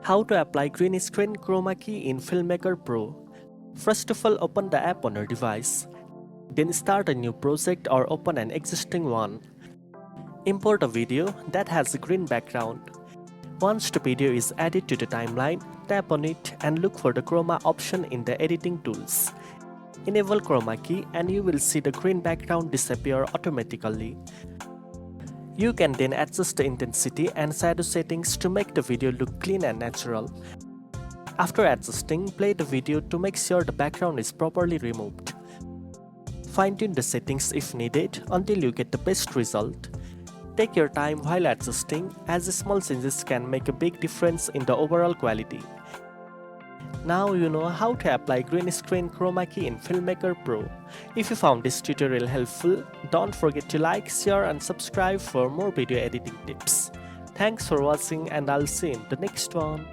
How to apply green screen chroma key in Filmmaker Pro. First of all, open the app on your device. Then start a new project or open an existing one. Import a video that has a green background. Once the video is added to the timeline, tap on it and look for the chroma option in the editing tools. Enable chroma key and you will see the green background disappear automatically. You can then adjust the intensity and shadow settings to make the video look clean and natural. After adjusting, play the video to make sure the background is properly removed. Fine-tune the settings if needed until you get the best result. Take your time while adjusting, as small changes can make a big difference in the overall quality. Now you know how to apply green screen chroma key in Filmmaker Pro. If you found this tutorial helpful, don't forget to like, share and subscribe for more video editing tips. Thanks for watching and I'll see you in the next one.